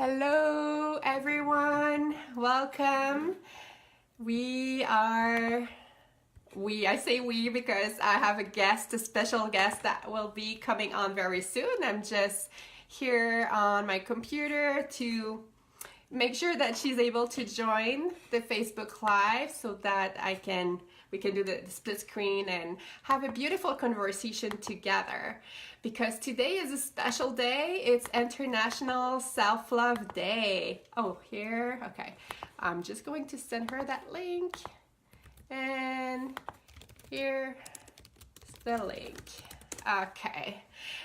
Hello, everyone. Welcome. We are, I say we because I have a guest, a special guest that will be coming on very soon. I'm just here on my computer to make sure that she's able to join the Facebook Live so that we can do the split screen and have a beautiful conversation together. Because today is a special day. It's International Self-Love Day. Oh, here, okay. I'm just going to send her that link. And here's the link. Okay,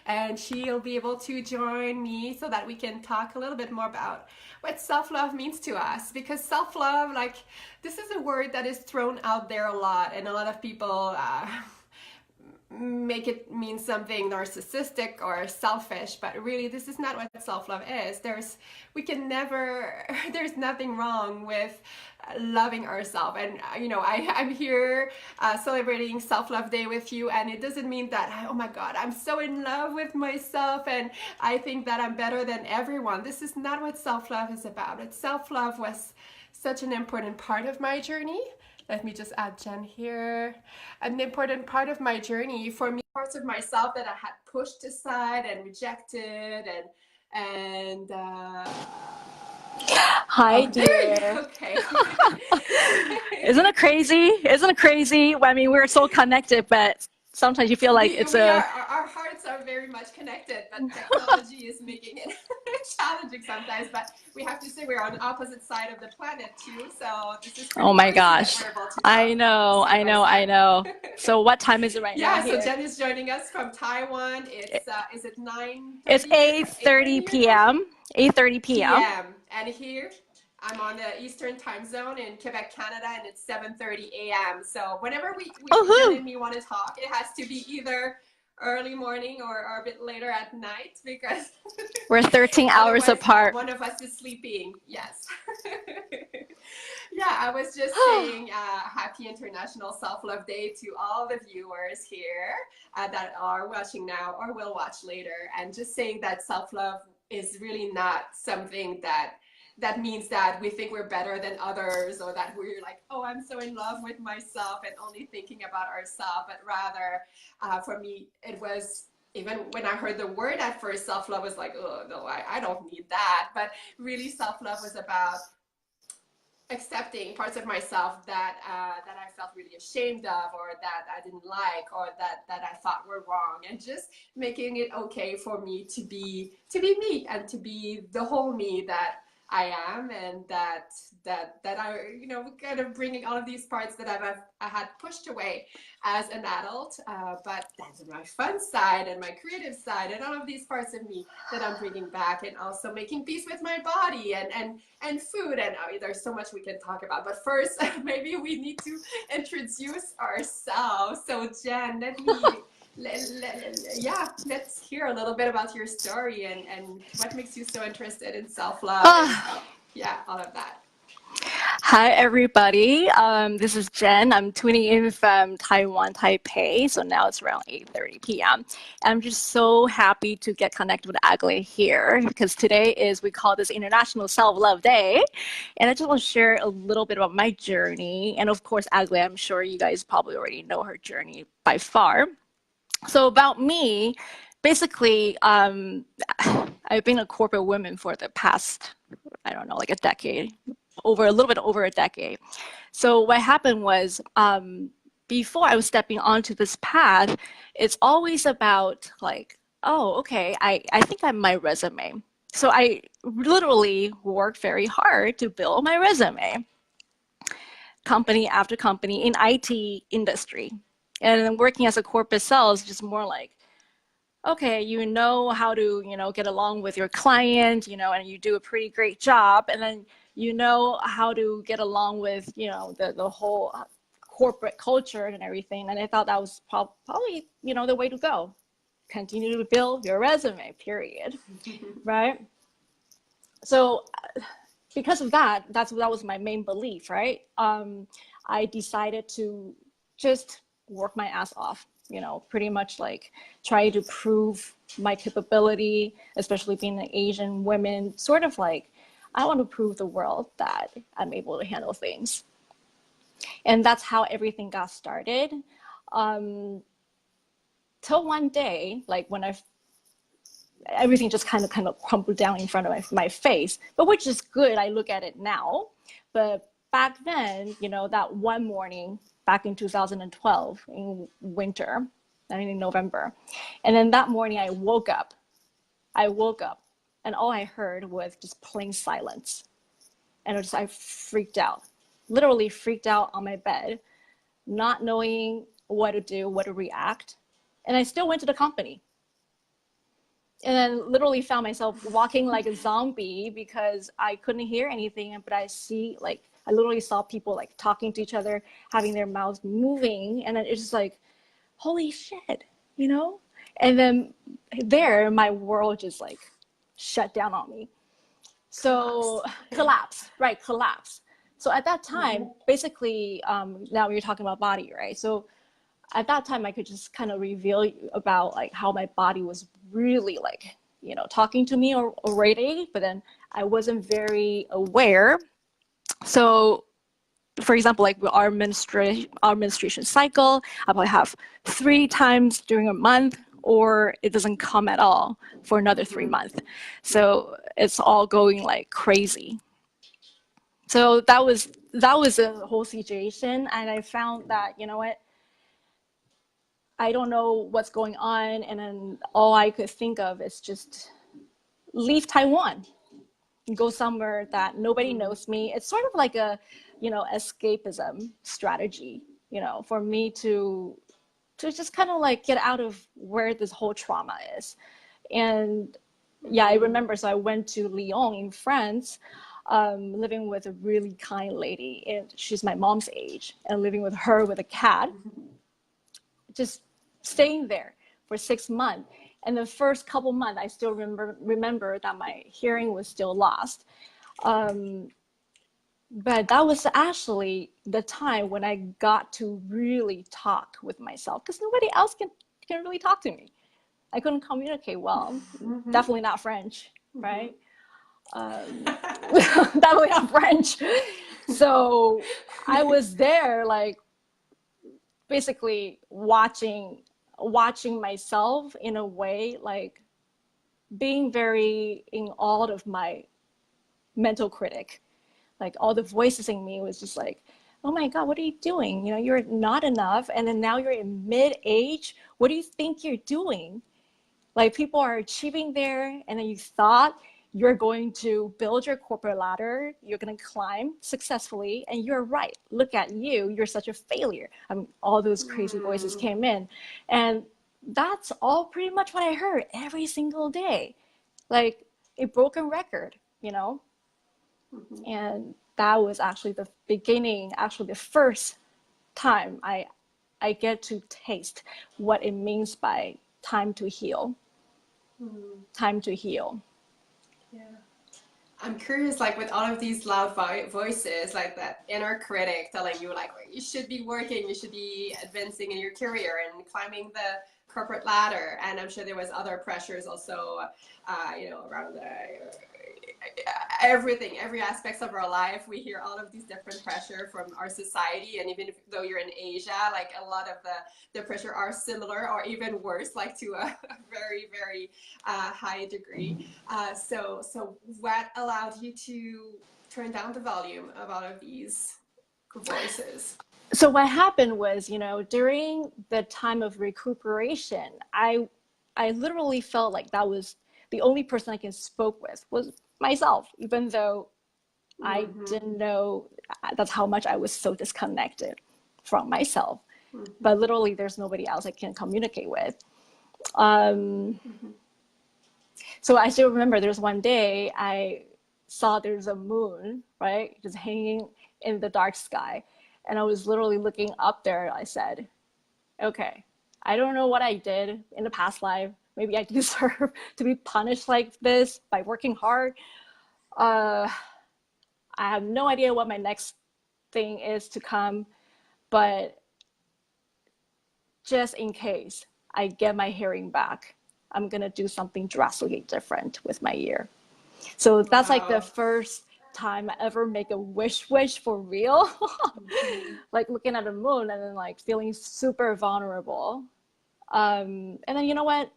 and she'll be able to join me so that we can talk a little bit more about what self-love means to us, because self-love, like, this is a word that is thrown out there a lot, and a lot of people make it mean something narcissistic or selfish, but really this is not what self-love is. There's nothing wrong with loving ourselves, and I'm here celebrating self-love day with you, and it doesn't mean that, oh my god, I'm so in love with myself and I think that I'm better than everyone. This is not what self-love is about. Self-love was such an important part of my journey. Let me just add Jen here. An important part of my journey for me, parts of myself that I had pushed aside and rejected and Hi, oh, dear. okay. Isn't it crazy? Isn't it crazy? I mean, we're so connected, but sometimes you feel like it's we a. are, our hearts are very much connected, but technology is making it challenging sometimes. But we have to say we're on the opposite side of the planet too, so this is Oh pretty my crazy that gosh. we're able to I talk know, side I by know, I side. know. So what time is it right now Yeah, so here? Jen is joining us from Taiwan. It's It- is it It's 9:30 your time? 8:30 8:30 your time? p.m. 8:30 p.m. PM. And here I'm on the Eastern time zone in Quebec, Canada, and it's 7:30 a.m. So whenever Jen Oh, and me want to talk, it has to be either early morning or a bit later at night, because we're 13 hours otherwise apart. one of us is sleeping. Yes. Yeah, I was just saying happy International Self-Love Day to all the viewers here that are watching now or will watch later, and just saying that self-love is really not something that means that we think we're better than others, or that we're like, oh, I'm so in love with myself and only thinking about ourselves, but rather for me it was, even when I heard the word at first, self-love was like, oh no, I don't need that. But really self-love was about accepting parts of myself that I felt really ashamed of, or that I didn't like, or that I thought were wrong, and just making it okay for me to be me and to be the whole me that I am, and that I, kind of bringing all of these parts that I had pushed away as an adult, but that's my fun side and my creative side and all of these parts of me that I'm bringing back, and also making peace with my body and food. And I mean, there's so much we can talk about, but first maybe we need to introduce ourselves. So Jen, yeah, let's hear a little bit about your story and what makes you so interested in self-love, and Ah. yeah, all of that. Hi, everybody. This is Jen. I'm tuning in from Taiwan, Taipei. So now it's around 8:30 p.m. I'm just so happy to get connected with Agley here, because today is, we call this International Self-Love Day. And I just want to share a little bit about my journey. And of course, Agley, I'm sure you guys probably already know her journey by far. So about me, basically, I've been a corporate woman for the past, I don't know, like a decade, over a little bit over a decade. So what happened was, before I was stepping onto this path, it's always about like, oh, okay, I think I'm my resume. So I literally worked very hard to build my resume, company after company in IT industry. And then working as a corporate sales, just more like, okay, you know how to, get along with your client, and you do a pretty great job. And then you know how to get along with, the whole corporate culture and everything. And I thought that was probably, the way to go. Continue to build your resume, period. Right? So because of that, that was my main belief, right? I decided to just work my ass off. pretty much like try to prove my capability, especially being an Asian woman, sort of like, I want to prove the world that I'm able to handle things. And that's how everything got started. Um, Till one day, like when everything just kind of crumbled down in front of my face, but which is good. I look at it now. But back then, that one morning back in 2012 in winter, I mean in November, and then that morning I woke up and all I heard was just plain silence. And I freaked out, literally freaked out on my bed, not knowing what to do, what to react. And I still went to the company. And then literally found myself walking like a zombie because I couldn't hear anything. But I literally saw people like talking to each other, having their mouths moving. And then it's just like, holy shit, And then there, my world just like shut down on me. So collapse, right? Collapse. So at that time, basically, now you're talking about body, right? So at that time, I could just kind of reveal about like how my body was really like, talking to me already, but then I wasn't very aware. So for example, like our menstruation cycle, I probably have 3 times during a month, or it doesn't come at all for another 3 months. So it's all going like crazy. So that was a whole situation, and I found that what, I don't know what's going on, and then all I could think of is just leave Taiwan, go somewhere that nobody knows me. It's sort of like a, escapism strategy, for me to just kind of like get out of where this whole trauma is. And yeah, I remember. So I went to Lyon in France, living with a really kind lady, and she's my mom's age, and living with her with a cat, just staying there for 6 months. And the first couple months, I still remember that my hearing was still lost. But that was actually the time when I got to really talk with myself, because nobody else can really talk to me. I couldn't communicate well. Definitely not French, right? Definitely not French. So I was there, like basically watching myself in a way, like being very in awe of my mental critic. Like all the voices in me was just like, oh my God, what are you doing? You're not enough. And then now you're in mid-age. What do you think you're doing? Like people are achieving there, and then you thought you're going to build your corporate ladder, you're going to climb successfully, and you're right. Look at you, you're such a failure. I mean, all those crazy voices came in, and that's all pretty much what I heard every single day, like a broken record, and that was actually the beginning, actually the first time I get to taste what it means by time to heal. Time to heal. Yeah. I'm curious, like with all of these loud voices, like that inner critic telling you, like, you should be working, you should be advancing in your career and climbing the corporate ladder. And I'm sure there was other pressures also, around everything, every aspects of our life. We hear all of these different pressure from our society, and even though you're in Asia, like a lot of the pressure are similar or even worse, like to a very very high degree. So what allowed you to turn down the volume of all of these voices? So what happened was, during the time of recuperation, I literally felt like that was the only person I can spoke with was myself, even though I didn't know that's how much I was so disconnected from myself. But literally, there's nobody else I can communicate with. So I still remember there's one day I saw there's a moon, right, just hanging in the dark sky. And I was literally looking up there. I said, okay, I don't know what I did in the past life. Maybe I deserve to be punished like this by working hard. I have no idea what my next thing is to come, but just in case I get my hearing back, I'm going to do something drastically different with my ear. So that's like the Wow. first time I ever make a wish for real. Mhm. Like looking at the moon and then like feeling super vulnerable. And then you know what?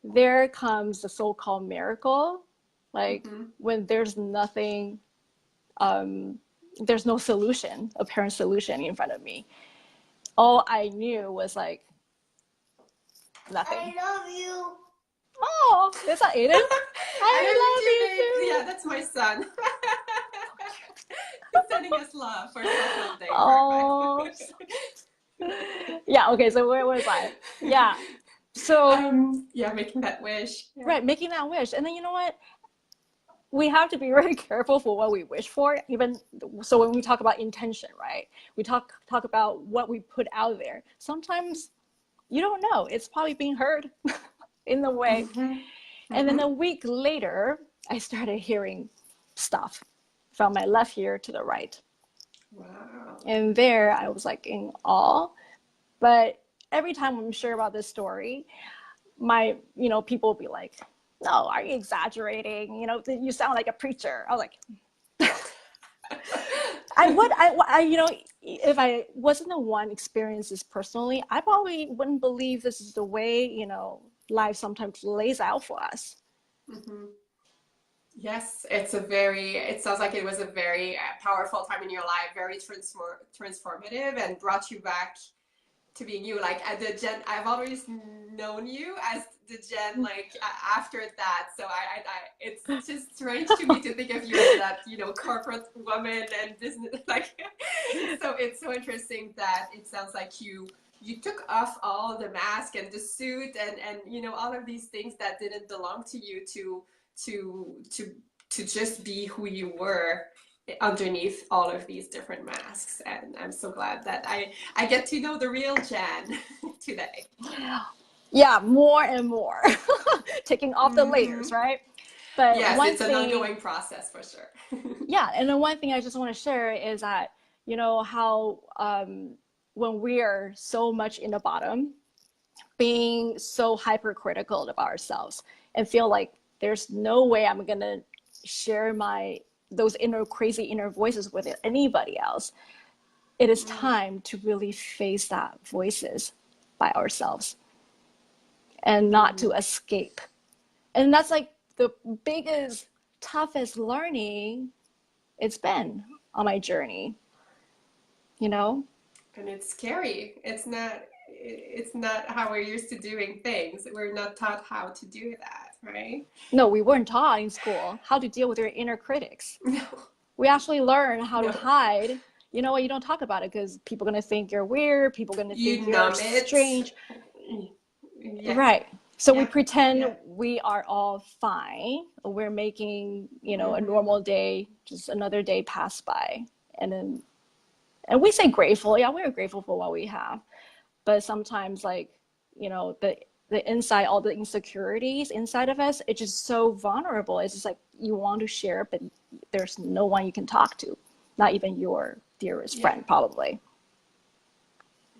There comes the so-called miracle. Like Mhm. when there's nothing, there's no solution, apparent solution in front of me. All I knew was like nothing. I love you. Oh, is that Aiden? I love you too, I babe. love Yeah, you that's my son. too. He's sending us love for Self-Love Day. Oh, Perfect. yeah. Okay, so where was I? Yeah. So, Yeah, making that wish. Yeah. right, making that wish. And then you know what? We have to be very careful for what we wish for. Even so, when we talk about intention, right? We talk about what we put out there. Sometimes you don't know. It's probably being heard in the way. Mhm. And then Mhm. a week later, I started hearing stuff from my left ear to the right. Wow. And there I was like in awe. But every time I'm sure about this story, my, people will be like, no, are you exaggerating? You sound like a preacher. I was like, if I wasn't the one experiencing this personally, I probably wouldn't believe this is the way, life sometimes lays out for us. Mhm. Yes, it sounds like it was a very powerful time in your life, very transformative, and brought you back to being you. Like the Jen, I've always known you as the Jen, like after that. So it's just strange to me to think of you as that, corporate woman and business. Like, so it's so interesting that it sounds like you took off all the mask and the suit and all of these things that didn't belong to you to to to just be who you were underneath all of these different masks. And I'm so glad that I get to know the real Jen today. Yeah, more and more, taking off the layers, Hmm. right? But Yes, one it's an thing, ongoing process for sure. yeah, and then one thing I just want to share is that, how when we are so much in the bottom, being so hypercritical of ourselves and feel like there's no way I'm gonna share those crazy inner voices with anybody else. It is Mm, time to really face that voices by ourselves and not to mhm. escape. And that's like the biggest, toughest learning it's been on my journey, you know? And it's scary. It's not how we're used to doing things. We're not taught how to do that, right? No, we weren't taught in school how to deal with your inner critics. No, We actually learn how to no. hide. You know what? You don't talk about it because people are going to think you're weird. People are going to think You you're numb it. strange. Yeah, Right. So we yeah, yeah. pretend we are all fine. We're making, a Hmm. normal day, just another day pass by. And we say grateful. Yeah, we're grateful for what we have. But sometimes like, the inside, all the insecurities inside of us, it's just so vulnerable. It's just like you want to share, but there's no one you can talk to, not even your dearest Yeah. friend, probably.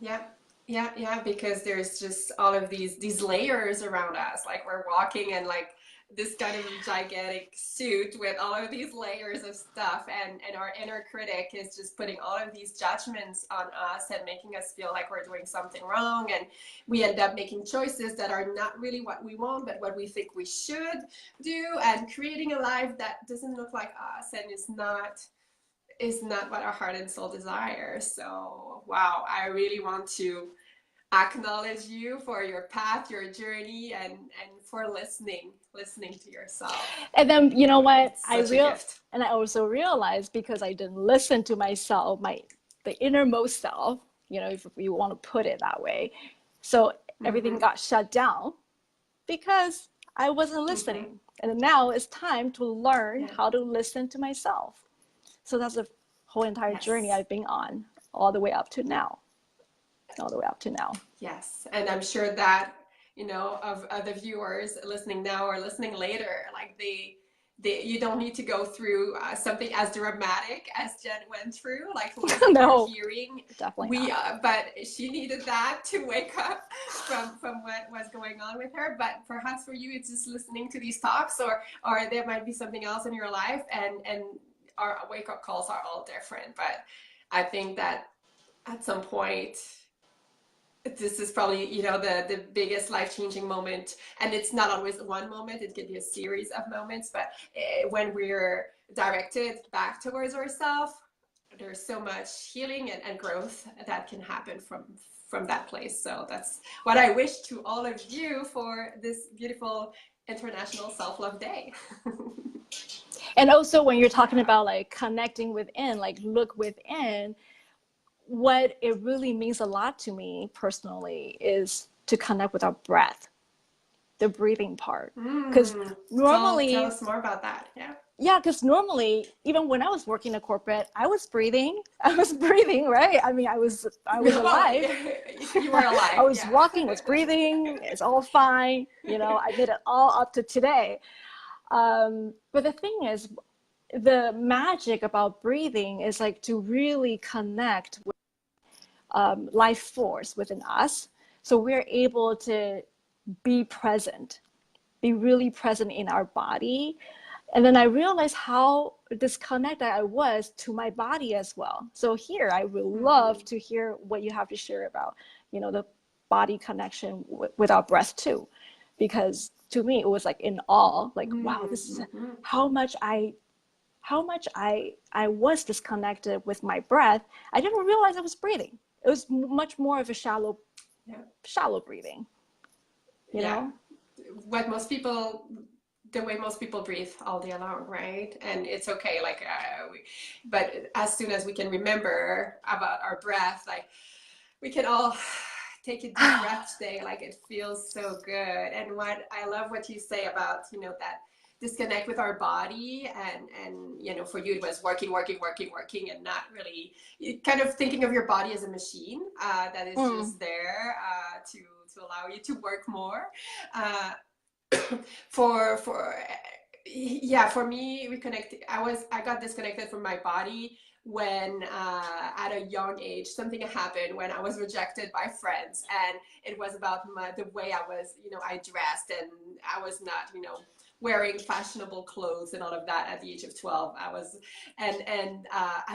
Yeah, yeah, because there's just all of these layers around us. Like we're walking in like this kind of gigantic suit with all of these layers of stuff, and our inner critic is just putting all of these judgments on us and making us feel like we're doing something wrong, and we end up making choices that are not really what we want, but what we think we should do, and creating a life that doesn't look like us and is not what our heart and soul desires. So, wow, I really want to acknowledge you for your path, your journey, and for listening to yourself. And then you know what? It's such a gift. And I also realized because I didn't listen to myself, the innermost self, if you want to put it that way. So everything Hmm. got shut down because I wasn't Hmm. listening. And now it's time to learn Yeah. how to listen to myself. So that's the whole entire journey Yes. I've been on all the way up to now. All the way up to now. Yes. And I'm sure that, of the viewers listening now or listening later, like you don't need to go through something as dramatic as Jen went through, like No, hearing. definitely not. But she needed that to wake up from what was going on with her. But perhaps for you, it's just listening to these talks, or there might be something else in your life, and our wake up calls are all different. But I think that at some point, this is probably, the biggest life-changing moment, and it's not always one moment, it could be a series of moments, but when we're directed back towards ourselves, there's so much healing and growth that can happen from that place. So that's what I wish to all of you for this beautiful International Self-Love Day. And also when you're talking about like connecting within, like look within, what it really means a lot to me personally is to connect with our breath, the breathing part. Because Tell normally, us more about that. yeah, because normally, even when I was working in corporate, I was breathing, right? I mean, I was alive. You were alive. I was walking, was breathing, it's all fine. I made it all up to today. But the thing is, the magic about breathing is like to really connect with life force within us. So we're able to be present, be really present in our body. And then I realized how disconnected I was to my body as well. So here, I would love to hear what you have to share about, the body connection with our breath too. Because to me, it was like in awe, like, wow, this is how much I was disconnected with my breath. I didn't realize I was breathing. It was much more of a shallow breathing, you know? What most people, the way most people breathe all day long, right? And it's okay, like, but as soon as we can remember about our breath, like, we can all take a deep breath today, like, it feels so good. And what I love what you say about, that disconnect with our body, and for you it was working and not really kind of thinking of your body as a machine that is just there to allow you to work more. For me, I got disconnected from my body when at a young age something happened when I was rejected by friends, and it was about the way I was, I dressed, and I was not, wearing fashionable clothes and all of that at the age of 12. I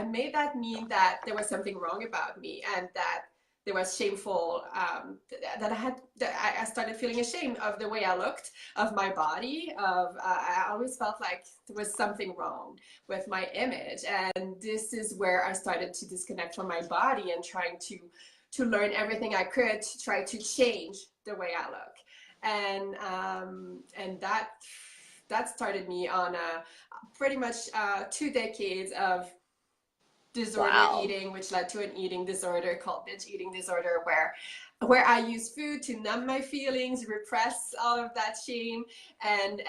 made that mean that there was something wrong about me, and that there was shameful, that I started feeling ashamed of the way I looked, of my body, I always felt like there was something wrong with my image. And this is where I started to disconnect from my body and trying to learn everything I could to try to change the way I look. And that started me on pretty much 2 decades of disordered eating, which led to an eating disorder called binge eating disorder, where I use food to numb my feelings, repress all of that shame, and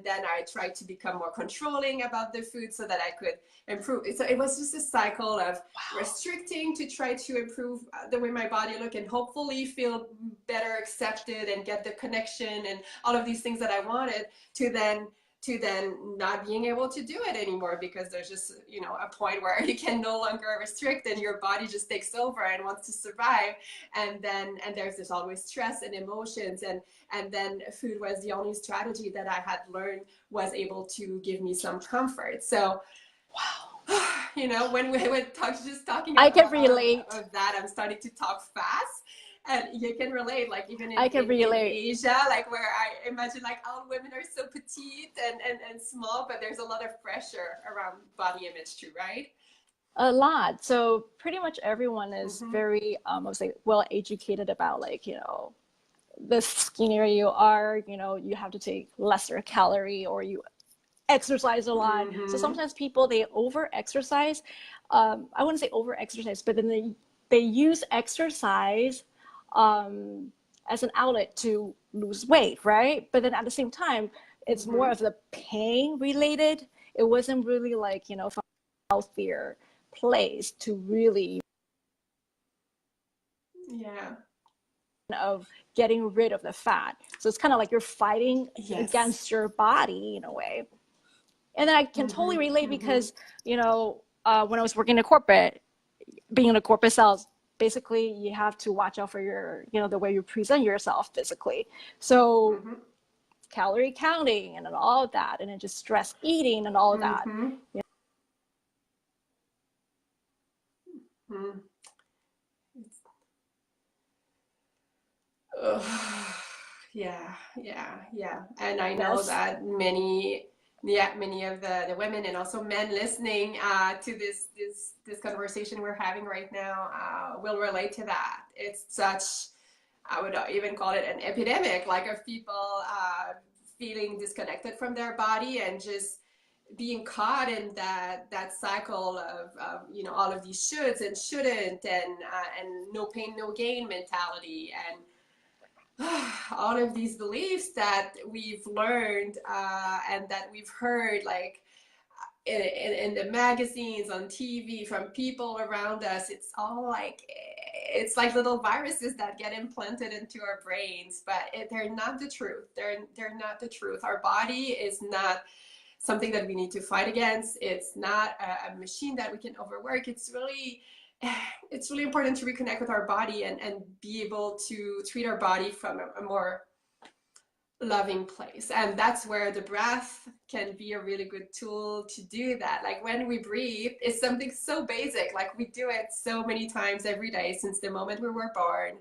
then I tried to become more controlling about the food so that I could improve. So it was just a cycle of restricting to try to improve the way my body looked and hopefully feel better accepted and get the connection and all of these things that I wanted, to then not being able to do it anymore, because there's just, a point where you can no longer restrict and your body just takes over and wants to survive. And there's always stress and emotions. And then food was the only strategy that I had learned was able to give me some comfort. So, when we were talking about, I can relate. Of that, I'm starting to talk fast. And you can relate, like even in Asia, like where I imagine like all women are so petite and small, but there's a lot of pressure around body image too, right? A lot. So pretty much everyone is very, I would say, well educated about like, the skinnier you are, you have to take lesser calorie or you exercise a lot. So sometimes people, they over exercise. I wouldn't say over exercise, but then they use exercise as an outlet to lose weight, right? But then at the same time, it's more of the pain related. It wasn't really like, from a healthier place to really. Yeah. of getting rid of the fat. So it's kind of like you're fighting Yes. against your body in a way. And then I can totally relate because, when I was working in corporate, being in a corporate sales, basically you have to watch out for your, the way you present yourself physically. So calorie counting and all of that, and then just stress eating and all of that. Yeah, and I know Yes. that many of the women and also men listening to this conversation we're having right now will relate to that. It's such, I would even call it an epidemic, like of people feeling disconnected from their body and just being caught in that cycle of all of these shoulds and shouldn't and no pain no gain mentality and all of these beliefs that we've learned and that we've heard, like in the magazines, on TV, from people around us. It's all like, it's like little viruses that get implanted into our brains, but they're not the truth. They're not the truth. Our body is not something that we need to fight against. It's not a machine that we can overwork. It's really important to reconnect with our body and be able to treat our body from a more loving place. And that's where the breath can be a really good tool to do that. Like when we breathe, it's something so basic, like we do it so many times every day since the moment we were born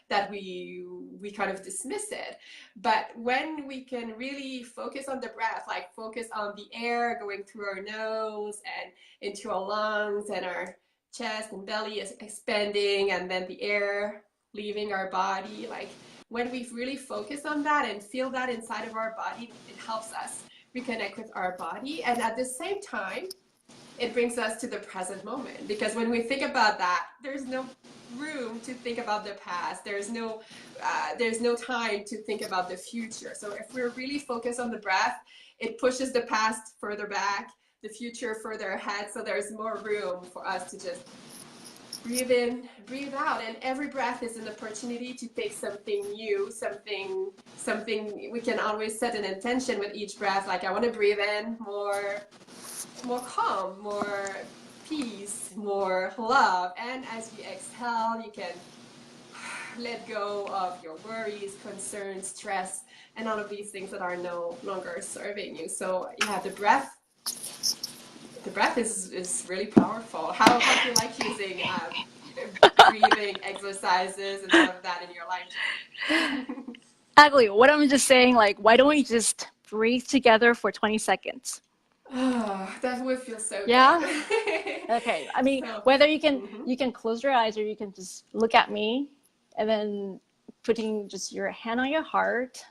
that we kind of dismiss it. But when we can really focus on the breath, like focus on the air going through our nose and into our lungs and our chest and belly is expanding, and then the air leaving our body, like when we really focus on that and feel that inside of our body, it helps us reconnect with our body. And at the same time, it brings us to the present moment, because when we think about that, there's no room to think about the past. There's no time to think about the future. So if we're really focused on the breath, it pushes the past further back, the future further ahead. So there's more room for us to just breathe in, breathe out, and every breath is an opportunity to take something new, something we can always set an intention with each breath. Like I want to breathe in more calm, more peace, more love. And as you exhale, you can let go of your worries, concerns, stress, and all of these things that are no longer serving you. So yeah, the breath is really powerful. How do you like using breathing exercises and all of that in your life? Exactly. What I'm just saying, like, why don't we just breathe together for 20 seconds? Oh, that would feel so Yeah? good. Okay. I mean, So, whether you can close your eyes or you can just look at me and then putting just your hand on your heart.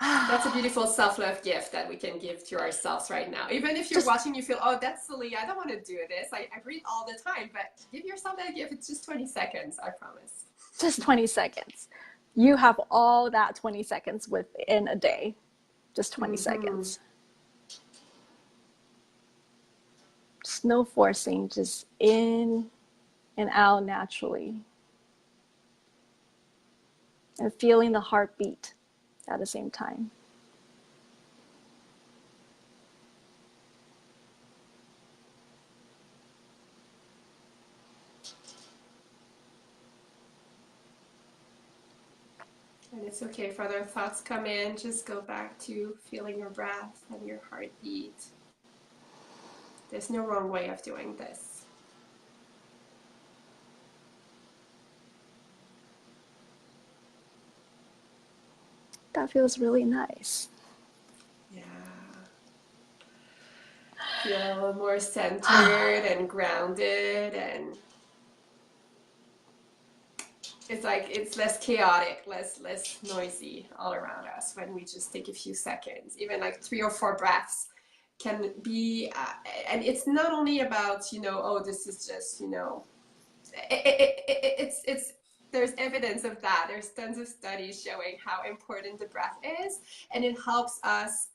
That's a beautiful self-love gift that we can give to ourselves right now. Even if you're watching, you feel, oh, that's silly, I don't want to do this. I breathe all the time, but give yourself that gift. It's just 20 seconds, I promise. Just 20 seconds. You have all that 20 seconds within a day. Just 20 seconds. Just no forcing, just in and out naturally. And feeling the heartbeat at the same time. And it's okay if other thoughts come in. Just go back to feeling your breath and your heartbeat. There's no wrong way of doing this. That feels really nice. Yeah. Feel more centered and grounded, and it's like it's less chaotic, less noisy all around us when we just take a few seconds. Even like 3 or 4 breaths can be, and it's not only about, oh, this is just, it's there's evidence of that. There's tons of studies showing how important the breath is, and it helps us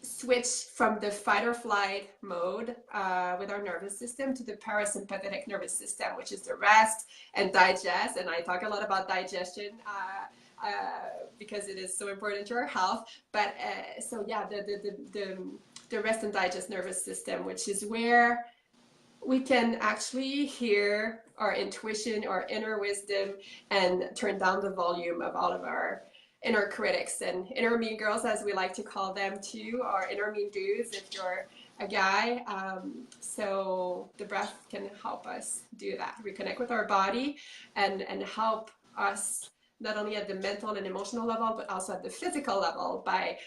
switch from the fight or flight mode with our nervous system to the parasympathetic nervous system, which is the rest and digest. And I talk a lot about digestion because it is so important to our health. But so yeah, the rest and digest nervous system, which is where we can actually hear our intuition, our inner wisdom, and turn down the volume of all of our inner critics and inner mean girls, as we like to call them too, or inner mean dudes if you're a guy. So the breath can help us do that, reconnect with our body and help us not only at the mental and emotional level, but also at the physical level by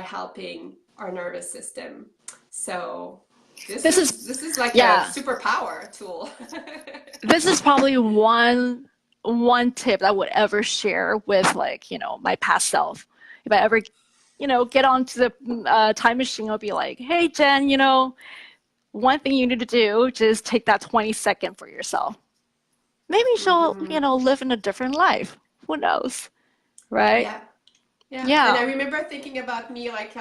helping our nervous system. So this is like a superpower tool. This is probably one tip I would ever share with, like, you know, my past self. If I ever, you know, get onto the time machine, I'll be like, hey, Jen, you know, one thing you need to do, just take that 20-second for yourself. Maybe she'll, you know, live in a different life. Who knows, right? Yeah. Yeah. And I Yeah. remember thinking about me like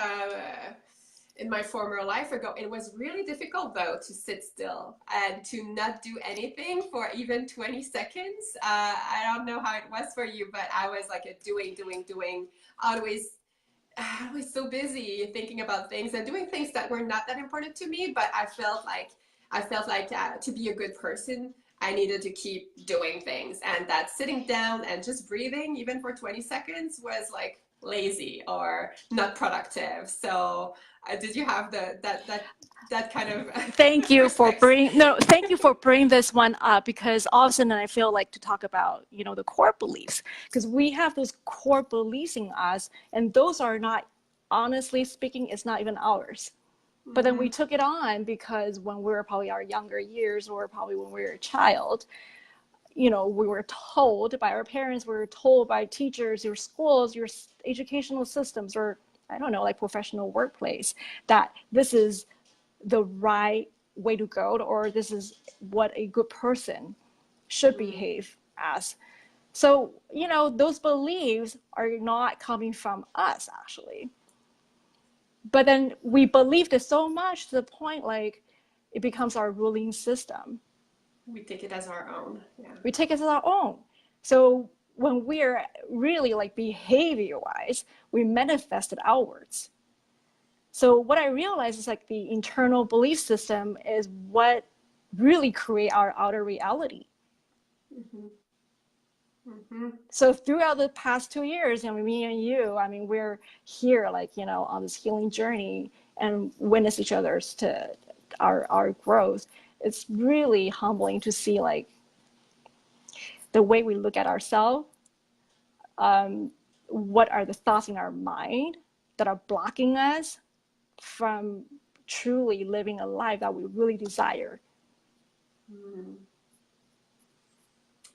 in my former life ago, it was really difficult though to sit still and to not do anything for even 20 seconds. I don't know how it was for you, but I was like a doing, always, always so busy thinking about things and doing things that were not that important to me. But I felt like to be a good person, I needed to keep doing things, and that sitting down and just breathing, even for 20 seconds, was like lazy or not productive. So, did you have that kind of Thank you for perspective? thank you for bringing this one up, because all of a sudden I feel like to talk about, you know, the core beliefs, because we have those core beliefs in us, and those are not, honestly speaking, it's not even ours. But then we Mm-hmm. took it on because when we were probably our younger years, or probably when we were a child, you know, we were told by our parents, we were told by teachers, your schools, your educational systems, or I don't know, like professional workplace, that this is the right way to go, or this is what a good person should behave as. So, you know, those beliefs are not coming from us actually. But then we believed it so much to the point like it becomes our ruling system. We take it as our own. Yeah. We take it as our own. So when we're really like behavior wise, we manifest it outwards. So what I realized is like the internal belief system is what really create our outer reality. Mm-hmm. Mm-hmm. So throughout the past 2 years, I mean, me and you, I mean, we're here, like, you know, on this healing journey and witness each other's to our growth. It's really humbling to see like the way we look at ourselves. What are the thoughts in our mind that are blocking us from truly living a life that we really desire? Mm.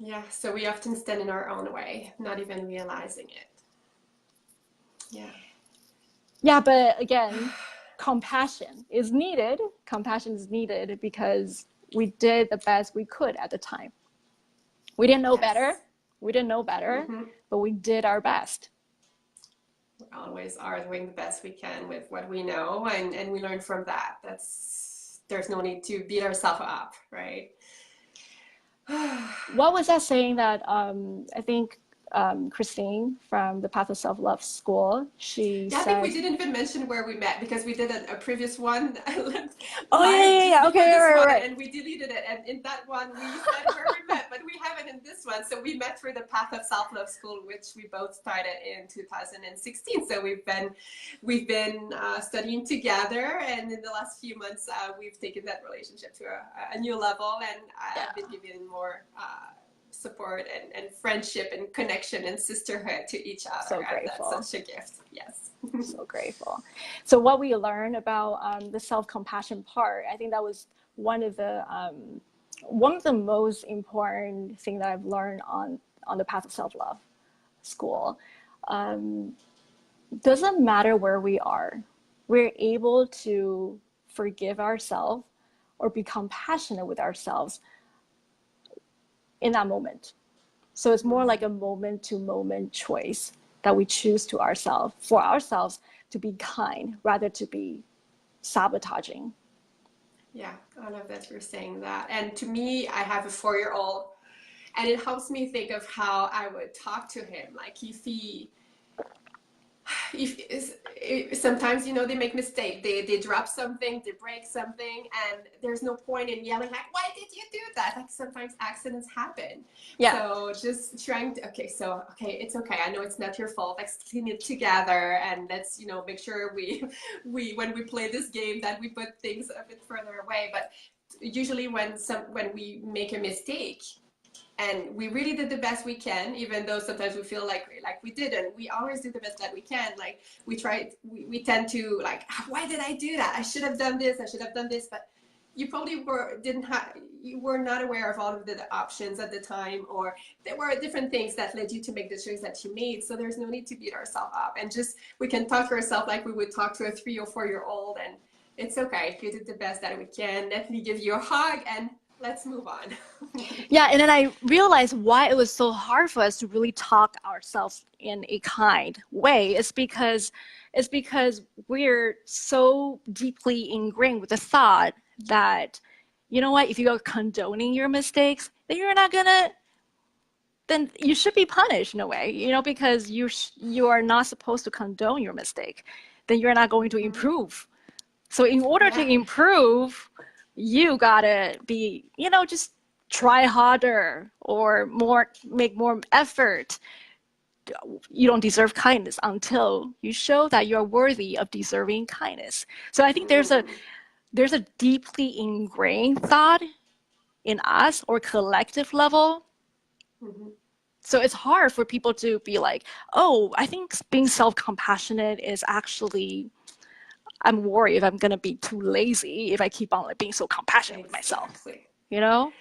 Yeah. So we often stand in our own way, not even realizing it. Yeah. Yeah, but again, compassion is needed. Compassion is needed because we did the best we could at the time. We didn't know better. Yes. We didn't know better, Mm-hmm. but we did our best. We always are doing the best we can with what we know, and we learn from that. That's there's no need to beat ourselves up, right? What was that saying that I think Christine from the Path of Self-Love School, she Yeah, I think we said, didn't even mention where we met because we did a previous one oh yeah, live yeah, just yeah, before okay, this right, one, right. and we deleted it. And in that one, we said where we met, but we haven't in this one. So we met through the Path of Self-Love School, which we both started in 2016. So we've been studying together, and in the last few months, we've taken that relationship to a new level, and Yeah, I've been giving more. Support and friendship and connection and sisterhood to each so other, and that's grateful. such a gift. Yes. So grateful. So what we learned about the self-compassion part, I think that was one of the most important thing that I've learned on the Path of Self-Love School. Um, doesn't matter where we are, we're able to forgive ourselves or be compassionate with ourselves in that moment. So it's more like a moment to moment choice that we choose to ourselves, for ourselves, to be kind rather to be sabotaging. Yeah, I love that you're saying that. And to me, I have a 4-year-old, and it helps me think of how I would talk to him. Like if sometimes they make mistake, they drop something, they break something, and there's no point in yelling like, why did you do that? Like sometimes accidents happen. Yeah. So just trying to, okay, it's okay, I know it's not your fault, let's clean it together, and let's make sure we when we play this game that we put things a bit further away. But usually when we make a mistake and we really did the best we can, even though sometimes we feel like we didn't, we always do the best that we can. Like we tend to like, why did I do that? I should have done this, I should have done this. But you probably you were not aware of all of the options at the time, or there were different things that led you to make the choice that you made. So there's no need to beat ourselves up, and just we can talk to ourselves like we would talk to a 3 or 4-year-old, and it's okay. You did the best that we can. Let me give you a hug and let's move on. Yeah, and then I realized why it was so hard for us to really talk ourselves in a kind way. It's because we're so deeply ingrained with the thought that, you know what, if you are condoning your mistakes, then you should be punished in a way, because you are not supposed to condone your mistake. Then you're not going to improve. So in order to improve, you gotta be, just try harder or make more effort. You don't deserve kindness until you show that you're worthy of deserving kindness. So I think there's a deeply ingrained thought in us or collective level. Mm-hmm. So it's hard for people to be like, oh, I think being self-compassionate is actually, I'm worried if I'm going to be too lazy if I keep on like being so compassionate with myself, Exactly. you know?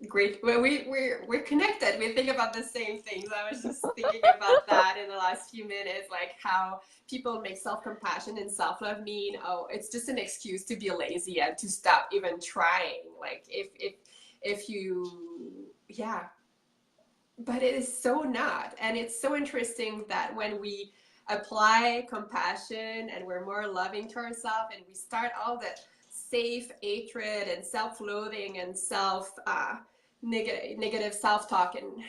Great. Well, we're connected. We think about the same things. I was just thinking about that in the last few minutes, like how people make self-compassion and self-love mean, oh, it's just an excuse to be lazy and to stop even trying. Like if you, yeah. But it is so not. And it's so interesting that when we apply compassion and we're more loving to ourselves, and we start all that safe hatred and self-loathing and negative self-talk and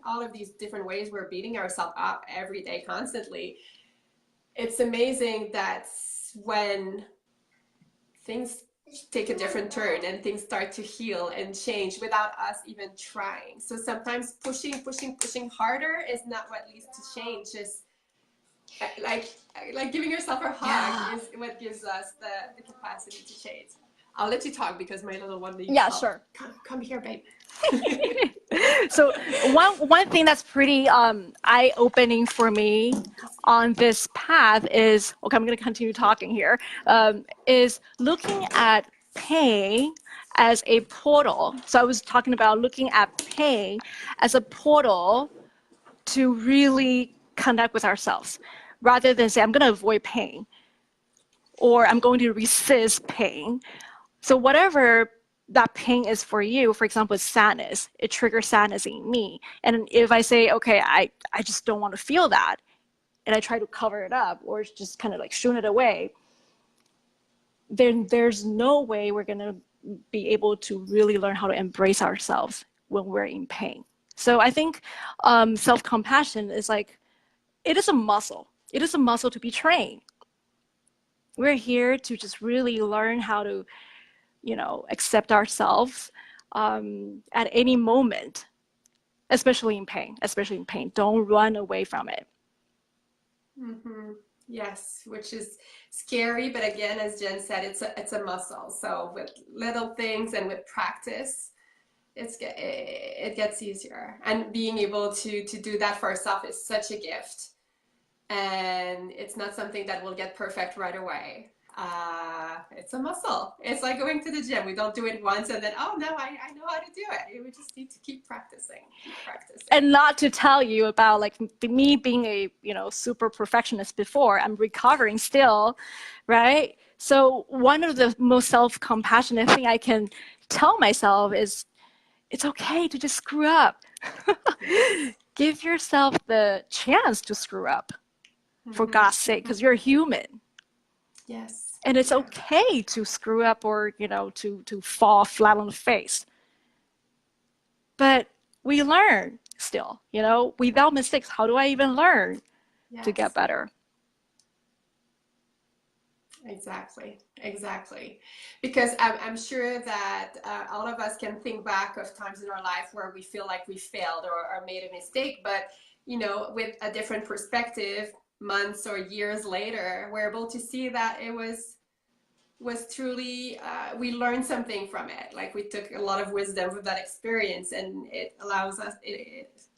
all of these different ways we're beating ourselves up every day constantly, it's amazing that when things take a different turn and things start to heal and change without us even trying. So sometimes pushing harder is not what leads to change. Just like giving yourself a hug is what gives us the capacity to change. I'll let you talk because my little one needs help. Sure. Come here, babe. So one thing that's pretty eye-opening for me on this path is, okay, I'm going to continue talking here, is looking at pain as a portal. So I was talking about looking at pain as a portal to really connect with ourselves, rather than say, I'm going to avoid pain or I'm going to resist pain. So whatever that pain is for you, for example, sadness, it triggers sadness in me. And if I say, okay, I just don't want to feel that, and I try to cover it up or just kind of like shoo it away, then there's no way we're going to be able to really learn how to embrace ourselves when we're in pain. So I think self-compassion is like, it is a muscle. It is a muscle to be trained. We're here to just really learn how to, accept ourselves at any moment, especially in pain. Don't run away from it. Mm-hmm. Yes, which is scary, but again, as Jen said, it's a muscle. So with little things and with practice, it gets easier. And being able to do that for ourselves is such a gift. And it's not something that will get perfect right away. It's a muscle. It's like going to the gym. We don't do it once and then, oh no, I know how to do it. We just need to keep practicing. And not to tell you about like me being a, super perfectionist before, I'm recovering still, right? So one of the most self-compassionate thing I can tell myself is, it's okay to just screw up. Give yourself the chance to screw up. for God's sake, because you're human. Yes. And it's Yeah. okay to screw up or, you know, to fall flat on the face. But we learn still, you know, without mistakes. How do I even learn to get Yes. better? Exactly, exactly. Because I'm sure that all of us can think back of times in our life where we feel like we failed or made a mistake, but you know, with a different perspective, months or years later, we're able to see that it was truly we learned something from it. Like we took a lot of wisdom from that experience, and it allows us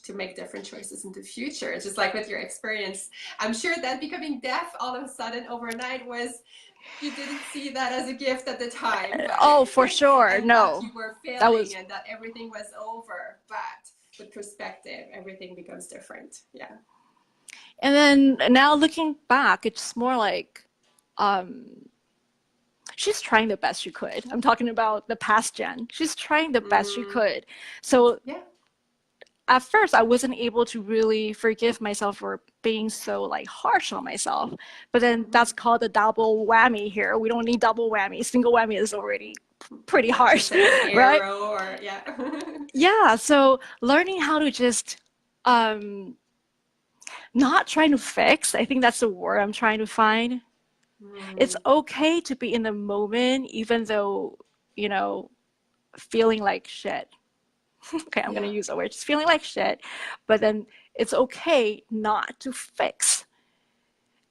to make different choices in the future. Just like with your experience, I'm sure that becoming deaf all of a sudden overnight was, you didn't see that as a gift at the time, but Oh, for sure. and that No, you were that failing was, and that everything was over. But with perspective, everything becomes different. Yeah. and then now looking back, it's more like, she's trying the best she could. I'm talking about the past Jen. She's trying the best she Mm, could. So yeah. at first I wasn't able to really forgive myself for being so like harsh on myself. But then Mm-hmm. that's called a double whammy here. We don't need double whammy. Single whammy is already pretty Yeah. The harsh, second right? arrow, or yeah. Yeah. So learning how to just um not trying to fix, I think that's the word I'm trying to find. It's Mm, okay to be in the moment, even though, you know, feeling like shit. Okay, I'm gonna yeah. use the word, just feeling like shit, but then it's okay not to fix,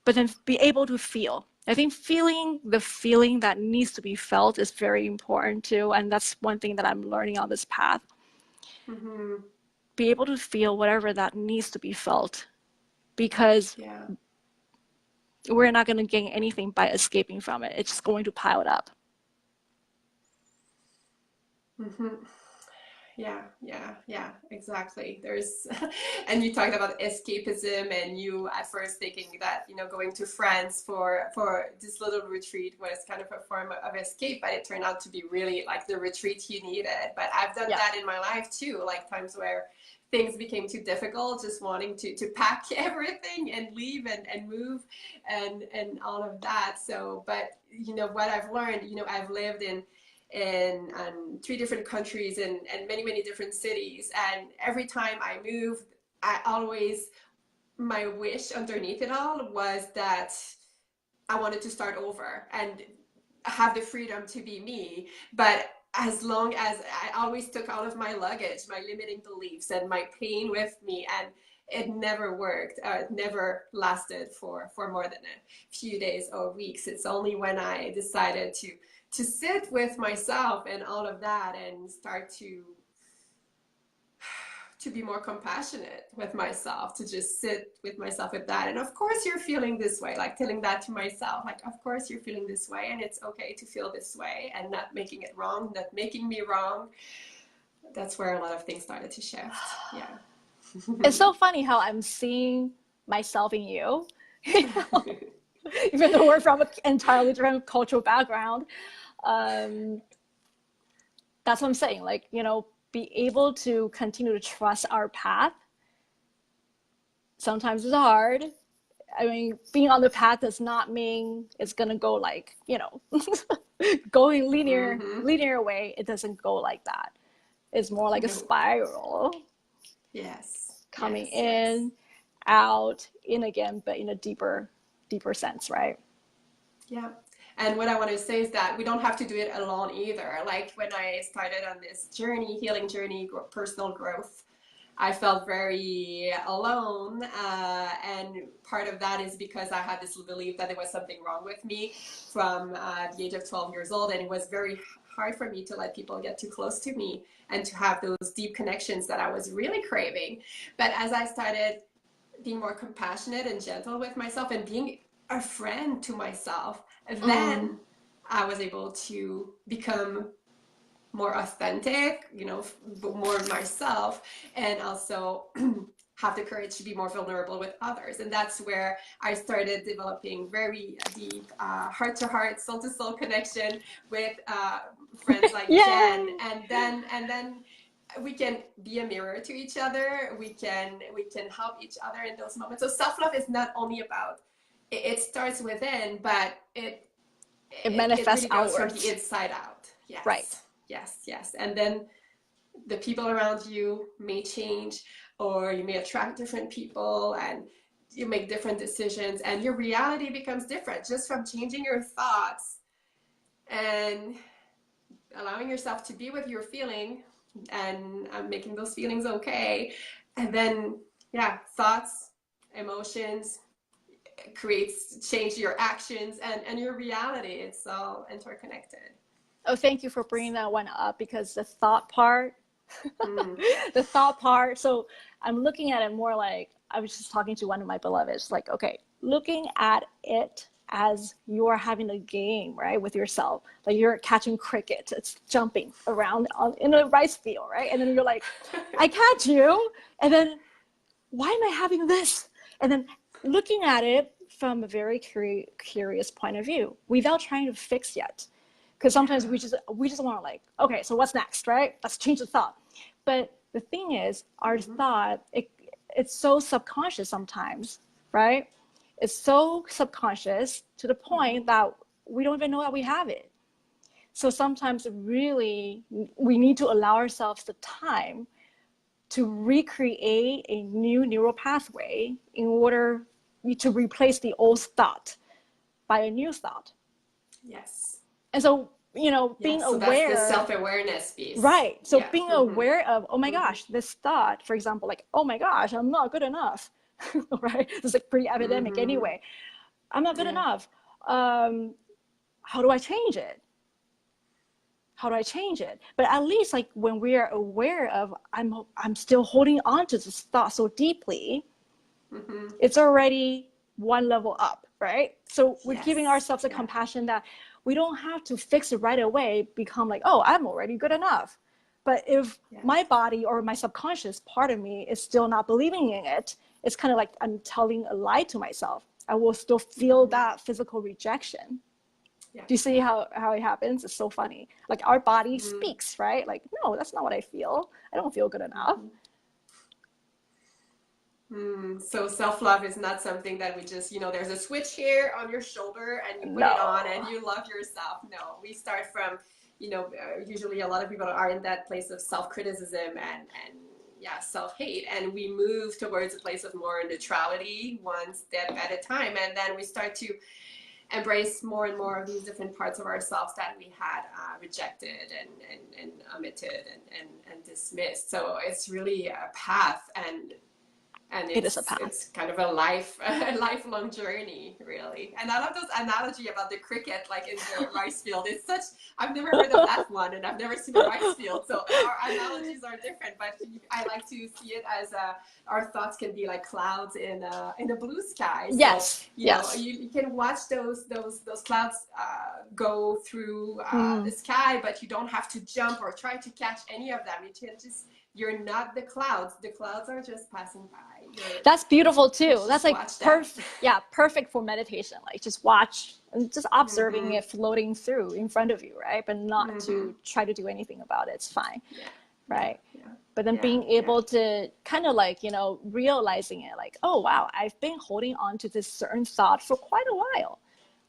but then be able to feel. I think feeling the feeling that needs to be felt is very important too, and that's one thing that I'm learning on this path. Mm-hmm. Be able to feel whatever that needs to be felt, because Yeah. we're not going to gain anything by escaping from it. It's just going to pile it up. Mm-hmm. Yeah, yeah, yeah, exactly. There's, and you talked about escapism, and you at first thinking that, you know, going to France for this little retreat was kind of a form of escape, but it turned out to be really like the retreat you needed. But I've done Yeah. that in my life too, like times where things became too difficult, just wanting to pack everything and leave and move and all of that. So, but you know what I've learned, you know, I've lived in 3 different countries and many different cities, and every time I moved, I always, my wish underneath it all was that I wanted to start over and have the freedom to be me. But as long as I always took all of my luggage, my limiting beliefs and my pain with me, and it never worked. It never lasted for more than a few days or weeks. It's only when I decided to sit with myself and all of that and start to be more compassionate with myself, to just sit with myself with that. And of course you're feeling this way, like telling that to myself, like, of course you're feeling this way, and it's okay to feel this way, and not making it wrong, not making me wrong. That's where a lot of things started to shift. Yeah. It's so funny how I'm seeing myself in you, even though we're from an entirely different cultural background. Um, that's what I'm saying. Like, you know, be able to continue to trust our path. Sometimes it's hard. I mean, being on the path does not mean it's gonna go like, you know, going Mm-hmm. linear way. It doesn't go like that. It's more like a No. spiral, Yes. coming Yes. Yes. in, out, in again, but in a deeper sense, right? Yeah. And what I want to say is that we don't have to do it alone either. Like when I started on this journey, healing journey, personal growth, I felt very alone. And part of that is because I had this belief that there was something wrong with me from the age of 12 years old. And it was very hard for me to let people get too close to me and to have those deep connections that I was really craving. But as I started being more compassionate and gentle with myself and being a friend to myself, Mm. then I was able to become more authentic, you know, more myself, and also have the courage to be more vulnerable with others. And that's where I started developing very deep heart to heart, soul to soul connection with friends like Jen. Yay! And then we can be a mirror to each other. We can help each other in those moments. So self-love is not only about, it starts within, but It it manifests really goes from the outwards. inside out. Right. Yes, yes, yes. And then the people around you may change, or you may attract different people, and you make different decisions, and your reality becomes different just from changing your thoughts and allowing yourself to be with your feeling, and making those feelings okay. And then, yeah, thoughts, emotions creates change your actions and your reality. It's all interconnected. Oh, thank you for bringing that one up, because the thought part, Mm. the thought part. So I'm looking at it more like, I was just talking to one of my beloveds, like, okay, looking at it as you're having a game, right, with yourself. Like you're catching cricket, it's jumping around in a rice field, right? And then you're like, I catch you. And then why am I having this? And then looking at it from a very curious point of view without trying to fix yet. Because sometimes we just want to like, okay, so what's next, right? Let's change the thought. But the thing is, our thought, it's so subconscious sometimes, right? It's so subconscious to the point that we don't even know that we have it. So sometimes really we need to allow ourselves the time to recreate a new neural pathway in order to replace the old thought by a new thought. Yes. And so, being So that's the aware, self-awareness piece. right? So Yeah. being aware of, oh my gosh, this thought, for example, like, oh my gosh, I'm not good enough, right? This is like pretty epidemic anyway. I'm not good enough. How do I change it? How do I change it? But at least like when we are aware of, I'm still holding on to this thought so deeply, it's already one level up, right? So we're giving ourselves a compassion that we don't have to fix it right away, become like, oh, I'm already good enough. But if my body or my subconscious part of me is still not believing in it, it's kind of like I'm telling a lie to myself. I will still feel that physical rejection. Do you see how it happens? It's so funny. Like our body speaks, right? Like, no, that's not what I feel. I don't feel good enough. So self-love is not something that we just, there's a switch here on your shoulder and you put it on No. and you love yourself. No, we start from, usually a lot of people are in that place of self-criticism and yeah, self-hate. And we move towards a place of more neutrality, one step at a time. And then we start to embrace more and more of these different parts of ourselves that we had rejected and omitted and dismissed. So it's really a path, and It is a path. it's kind of a lifelong journey, really. And I love those analogy about the cricket, like in the rice field. It's such, I've never heard of that one, and I've never seen a rice field. So our analogies are different, but I like to see it as our thoughts can be like clouds in a blue sky. So, yes. You can watch those clouds go through the sky, but you don't have to jump or try to catch any of them. You can just, you're not the clouds. The clouds are just passing by. That's beautiful too. That's like perfect. That. Yeah, perfect for meditation. Like just watch and just observing it floating through in front of you, right? But not to try to do anything about it. It's fine, right? But then being able to kind of like, realizing it, like, oh wow, I've been holding on to this certain thought for quite a while.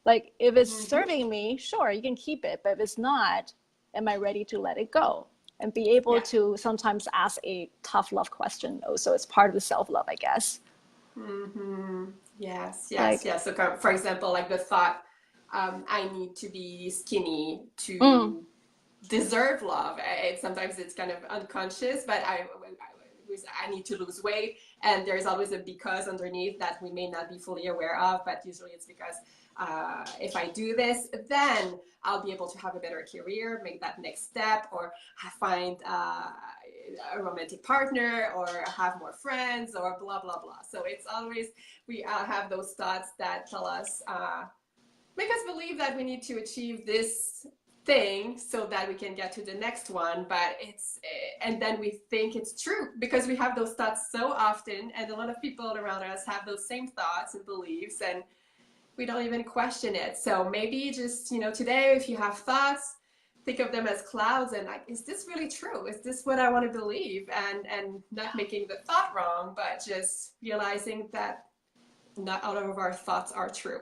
Like if it's serving me, sure, you can keep it. But if it's not, am I ready to let it go? And be able to sometimes ask a tough love question also. It's part of the self-love, I guess. Yes. So for example, like the thought, I need to be skinny to deserve love. Sometimes it's kind of unconscious, but I need to lose weight, and there's always a because underneath that we may not be fully aware of, but usually it's because if I do this, then I'll be able to have a better career, make that next step, or find a romantic partner, or have more friends, or blah, blah, blah. So it's always, we have those thoughts that tell us, make us believe that we need to achieve this thing so that we can get to the next one, but and then we think it's true because we have those thoughts so often, and a lot of people around us have those same thoughts and beliefs, and we don't even question it. So maybe just, today, if you have thoughts, think of them as clouds and like, is this really true? Is this what I want to believe? And not making the thought wrong, but just realizing that not all of our thoughts are true.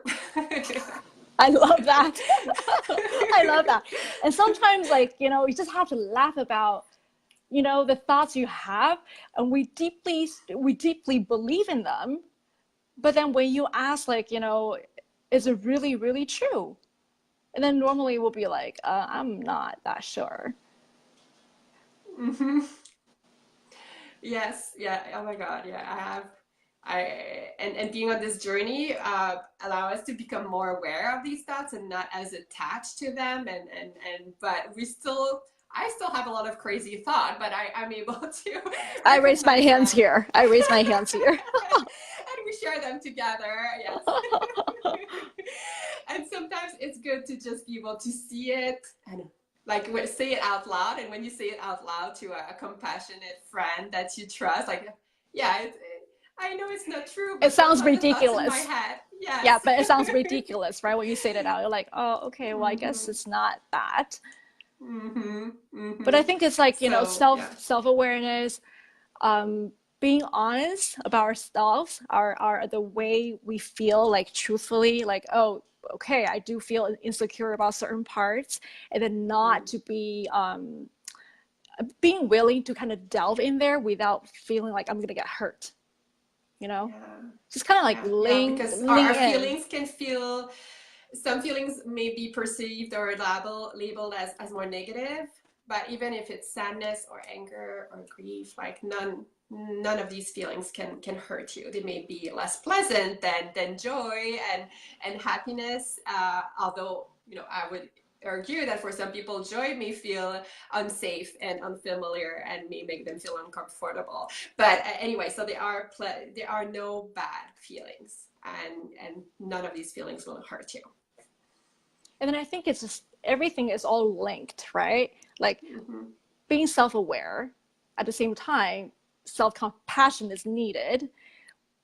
I love that. I love that. And sometimes, like, you know, you just have to laugh about, you know, the thoughts you have, and we deeply believe in them. But then when you ask, like, you know, is it really, really true? And then normally we'll be like, I'm not that sure. Hmm. Yes, yeah. Oh my God, yeah. I and being on this journey allow us to become more aware of these thoughts and not as attached to them. But I still have a lot of crazy thought, but I'm able to I raise my recognize hands them. here. I raise my hands here. And we share them together. Yes. And sometimes it's good to just be able to see it and like say it out loud. And when you say it out loud to a compassionate friend that you trust, like, yeah, I know it's not true, It but those sounds are the thoughts in my ridiculous. head. Yeah, Yes. but it sounds ridiculous, right? When you say that out, you're like, oh, okay, well, I guess Hmm. it's not that. Hmm. But Hmm. I think it's like, you know, So yeah. self-awareness, um, being honest about ourselves, our the way we feel, like truthfully, like, oh, okay, I do feel insecure about certain parts, and then not Mm. to be being willing to kind of delve in there without feeling like I'm gonna get hurt, you know? Yeah. Just kind of like Yeah, because lean our in. feelings can feel, some feelings may be perceived or labeled as more negative, but even if it's sadness or anger or grief, like none of these feelings can hurt you. They may be less pleasant than joy and happiness. Although, you know, I would argue that for some people, joy may feel unsafe and unfamiliar and may make them feel uncomfortable. But anyway, so there are no bad feelings, and none of these feelings will hurt you. And then I think it's just everything is all linked, right? Like Hmm. being self-aware at the same time, self-compassion is needed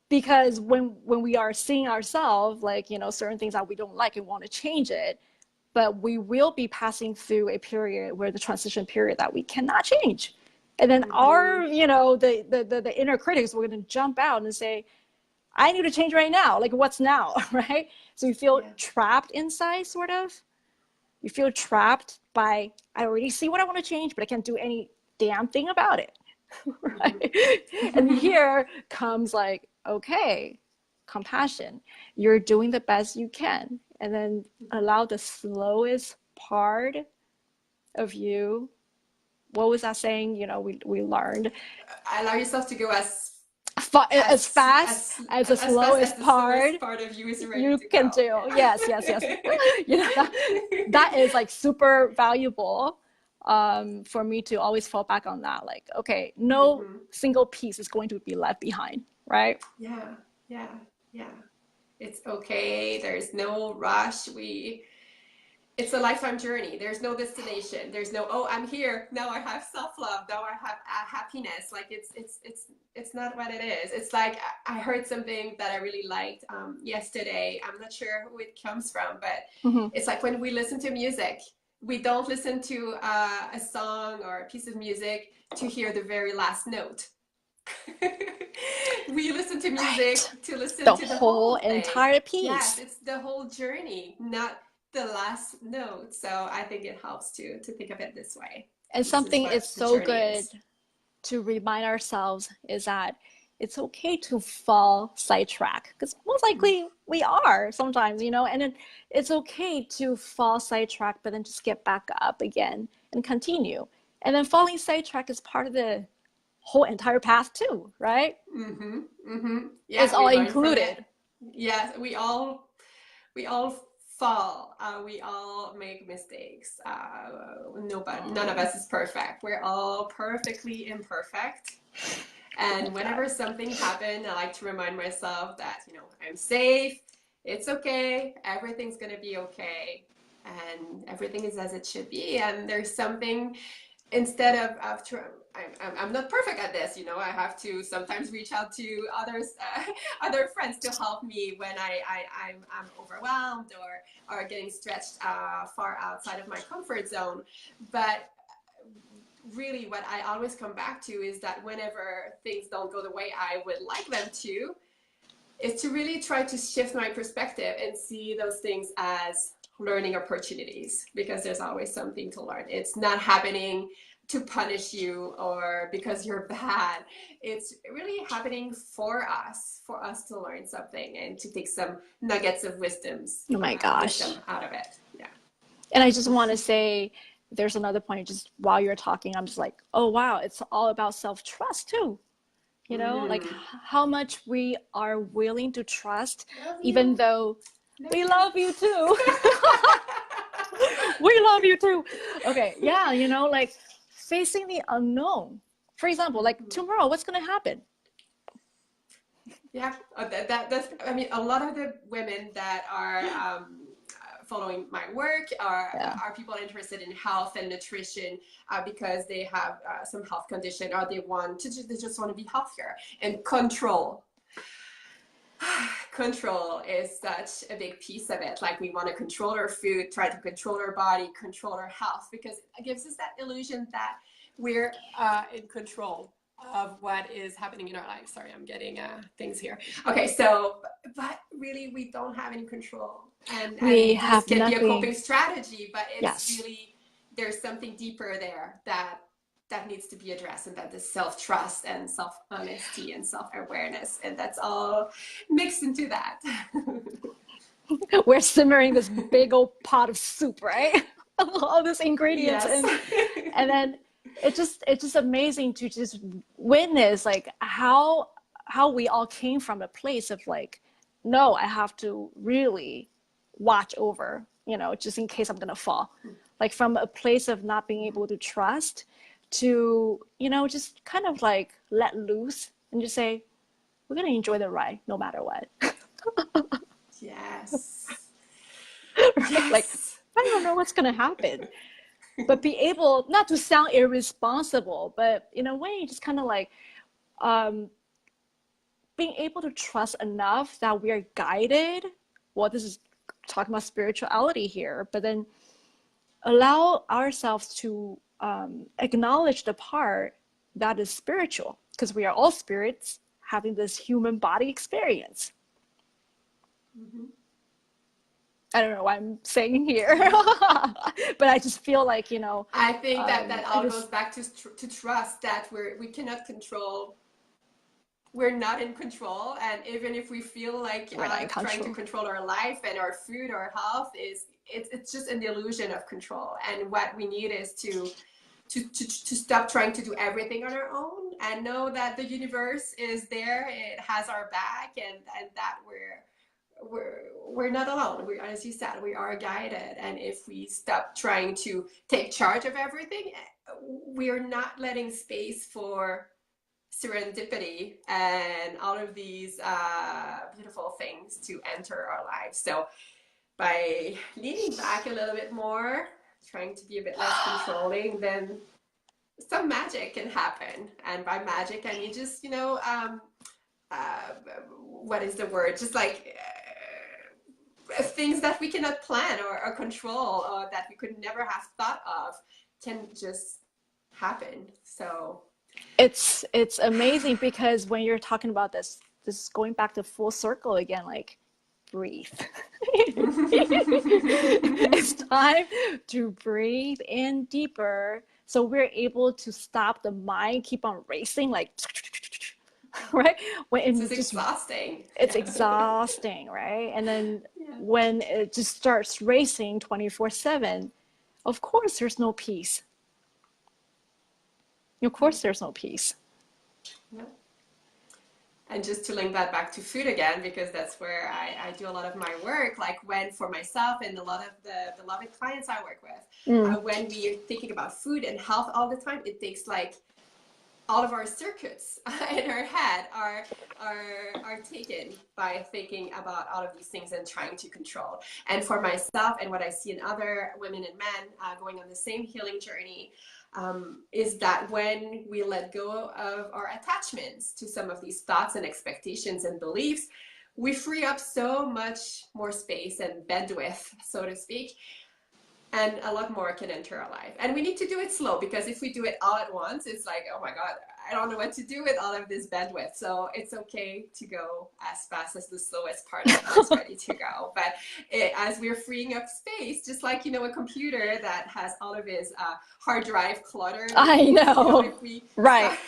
because when we are seeing ourselves, like, you know, certain things that we don't like and want to change it, but we will be passing through a period where the transition period that we cannot change. And then Hmm. our, you know, the inner critics were going to jump out and say, I need to change right now. Like, what's now? Right? So you feel Yeah. trapped inside, sort of. You feel trapped by, I already see what I want to change, but I can't do any damn thing about it. Right? And Hmm. here comes like, okay, compassion. You're doing the best you can. And then allow the slowest part of you. What was that saying? You know, we learned Allow yourself to go as fast as the as fast as slowest the part slowest part of you is ready you to can go. do. Yes, yes, yes. Yeah. You know, that is like super valuable for me to always fall back on that. Like, okay, no Hmm. single piece is going to be left behind, right? Yeah. Yeah. Yeah. It's okay. There's no rush. It's a lifetime journey. There's no destination. There's no, oh, I'm here now. I have self-love. Now I have happiness. Like it's not what it is. It's like I heard something that I really liked yesterday. I'm not sure who it comes from, but Mm-hmm. it's like when we listen to music, we don't listen to a song or a piece of music to hear the very last note. We listen to Right. music to listen The to the whole whole thing. entire Yes, piece. it's the whole journey, not the last note. So I think it helps to think of it this way. And This is something is what the so journey good is. to remind ourselves is that it's okay to fall sidetrack because most likely we are sometimes, you know, and it's okay to fall sidetrack, but then just get back up again and continue. And then falling sidetrack is part of the whole entire path too, right? Mm-hmm. Mm-hmm. It's Yeah, all we learn from it. included. Yes, we all fall. We all make mistakes. None of Mm. us is perfect. We're all perfectly imperfect. And God. whenever something happened, I like to remind myself that, I'm safe. It's okay. Everything's going to be okay. And everything is as it should be. And there's something instead of I'm not perfect at this, you know. I have to sometimes reach out to others, other friends to help me when I'm overwhelmed or getting stretched far outside of my comfort zone. But really, what I always come back to is that whenever things don't go the way I would like them to, is to really try to shift my perspective and see those things as learning opportunities, because there's always something to learn. It's not happening to punish you or because you're bad. It's really happening for us to learn something and to take some nuggets of Oh my gosh. wisdom out of it. Yeah. And I just want to say, there's another point, just while you're talking, I'm just like, oh wow, it's all about self-trust too. You know, like how much we are willing to trust, even though we love you too. We love you too. Okay, yeah, you know, like facing the unknown. For example, like tomorrow, what's going to happen? Yeah, that's, I mean, a lot of the women that are following my work are people interested in health and nutrition because they have some health condition, or they just want to be healthier. And control is such a big piece of it. Like, we want to control our food, try to control our body, control our health, because it gives us that illusion that we're in control of what is happening in our life. Sorry, I'm getting things here. Okay, so, but really, we don't have any control. And this can be a coping strategy, but it's really, there's something deeper there that needs to be addressed, and that is self-trust and self-honesty and self-awareness, and that's all mixed into that. We're simmering this big old pot of soup, right? All these ingredients, yes. and then it's just amazing to just witness like how we all came from a place of like, no, I have to really watch over, you know, just in case I'm gonna fall. Like, from a place of not being able to trust to, you know, just kind of like let loose and just say, we're gonna enjoy the ride no matter what. Yes. Yes. Like, I don't know what's gonna happen, but be able not to sound irresponsible, but in a way, just kind of like being able to trust enough that we are guided. Well, this is talking about spirituality here, but then allow ourselves to acknowledge the part that is spiritual, because we are all spirits having this human body experience. Mm-hmm. I don't know what I'm saying here, but I just feel like, you know, I think that all goes back to trust that we cannot control. We're not in control, and even if we feel like trying to control our life and our food, our health, it's just an illusion of control. And what we need is to stop trying to do everything on our own, and know that the universe is there, it has our back, and that we're not alone. We, as you said, we are guided. And if we stop trying to take charge of everything, we are not letting space for serendipity and all of these beautiful things to enter our lives. So by leaning back a little bit more, trying to be a bit less controlling, then some magic can happen. And by magic, I mean just, you know, what is the word? Just like things that we cannot plan or control, or that we could never have thought of, can just happen. So it's amazing, because when you're talking about this is going back to full circle again, like, breathe. It's time to breathe in deeper, so we're able to stop the mind keep on racing, like, right? When it's just exhausting. It's exhausting, right? And then when it just starts racing 24/7, of course there's no peace. Of course there's no peace. Yeah. And just to link that back to food again, because that's where I do a lot of my work, like when for myself and a lot of the beloved clients I work with, when we are thinking about food and health all the time, it takes like all of our circuits in our head are taken by thinking about all of these things and trying to control. And for myself, and what I see in other women and men going on the same healing journey, is that when we let go of our attachments to some of these thoughts and expectations and beliefs, we free up so much more space and bandwidth, so to speak, and a lot more can enter our life. And we need to do it slow, because if we do it all at once, it's like, oh my God, I don't know what to do with all of this bandwidth. So it's okay to go as fast as the slowest part of it is ready to go. But as we're freeing up space, just like, you know, a computer that has all of its hard drive cluttered. I know. You know, if we right.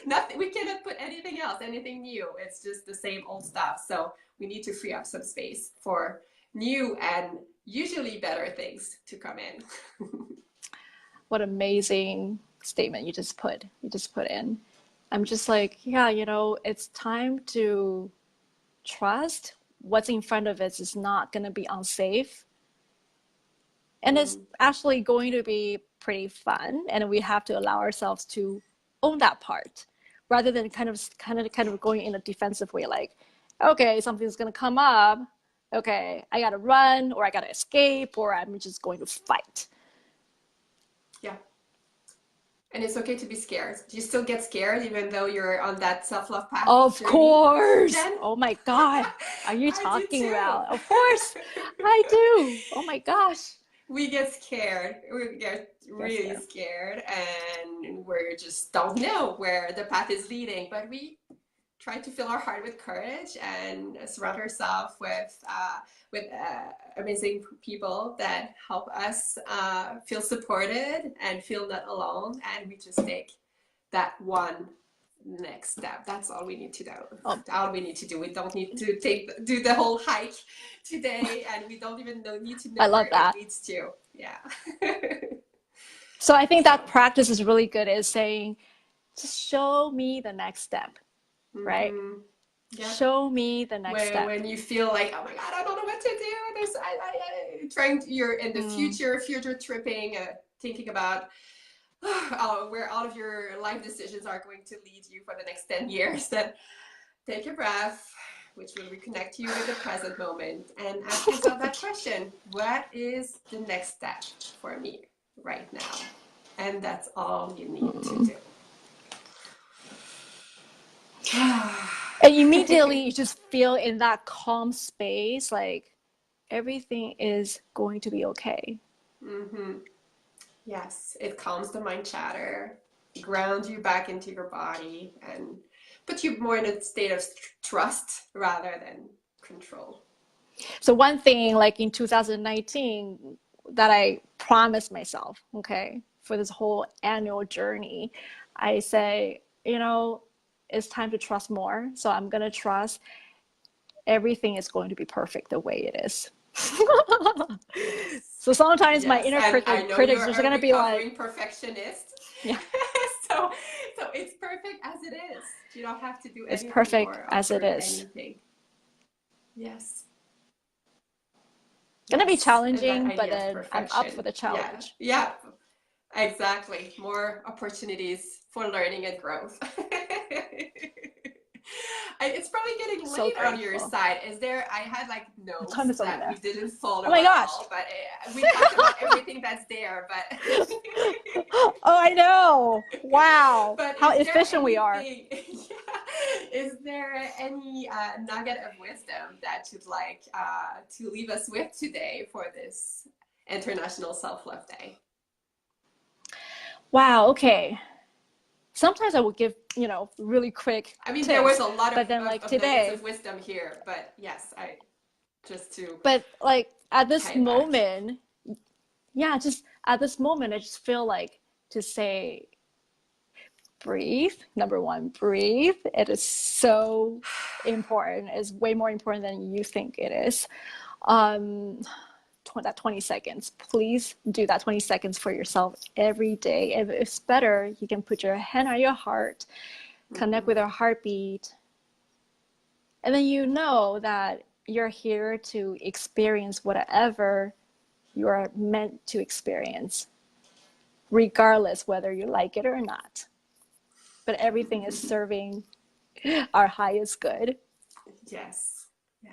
nothing, we cannot put anything else, anything new. It's just the same old stuff. So we need to free up some space for new and usually better things to come in. What amazing statement you just put in. I'm just like, yeah, you know, it's time to trust what's in front of us is not going to be unsafe. And it's actually going to be pretty fun. And we have to allow ourselves to own that part rather than kind of going in a defensive way. Like, okay, something's going to come up. Okay, I got to run, or I got to escape, or I'm just going to fight. Yeah. And it's okay to be scared. Do you still get scared even though you're on that self-love path? Of journey? course. Jen? Oh my God. Are you talking about? Of course. I do. Oh my gosh. We get scared. We get really scared, and we just don't know where the path is leading. But we try to fill our heart with courage and surround ourselves with amazing people that help us feel supported and feel not alone. And we just take that one next step. That's all we need to do. All we need to do. We don't need to do the whole hike today, and we don't even need to know where it leads to. Yeah. So I think that practice is really good, is saying, just show me the next step, right? Yeah. Show me the next step. When you feel like, oh my God, I don't know what to do. You're in the future tripping, thinking about where all of your life decisions are going to lead you for the next 10 years, then take a breath, which will reconnect you with the present moment, and ask yourself that question: what is the next step for me right now? And that's all you need to do. And immediately you just feel in that calm space, like everything is going to be okay. Yes, it calms the mind chatter, grounds you back into your body, and puts you more in a state of trust rather than control. So one thing, like in 2019, that I promised myself, okay, for this whole annual journey, I say, you know, it's time to trust more. So I'm going to trust everything is going to be perfect the way it is. So sometimes my inner critics are going to be like, perfectionist. Yeah. so it's perfect as it is. You don't have to do anything. It's perfect as it is. Anything. Yes. It's going to be challenging, but then I'm up for the challenge. Yeah, exactly. More opportunities for learning and growth. It's probably getting late on your side. Is there? I had like notes that we didn't follow. Oh my gosh! All, but we talked about everything that's there. But oh, I know. Wow! But how efficient we are. Is there any nugget of wisdom that you'd like to leave us with today for this International Self-Love Day? Wow. Okay. Sometimes I will give, you know, really quick. I mean, tips, there was a lot but then, like today, of wisdom here. But yes, I just to. But like at this moment, just at this moment, I just feel like to say, breathe. Number one, breathe. It is so important. It's way more important than you think it is. That 20 seconds. Please do that 20 seconds for yourself every day. If it's better, you can put your hand on your heart, connect with your heartbeat. And then you know that you're here to experience whatever you are meant to experience, regardless whether you like it or not. But everything is serving our highest good. Yes.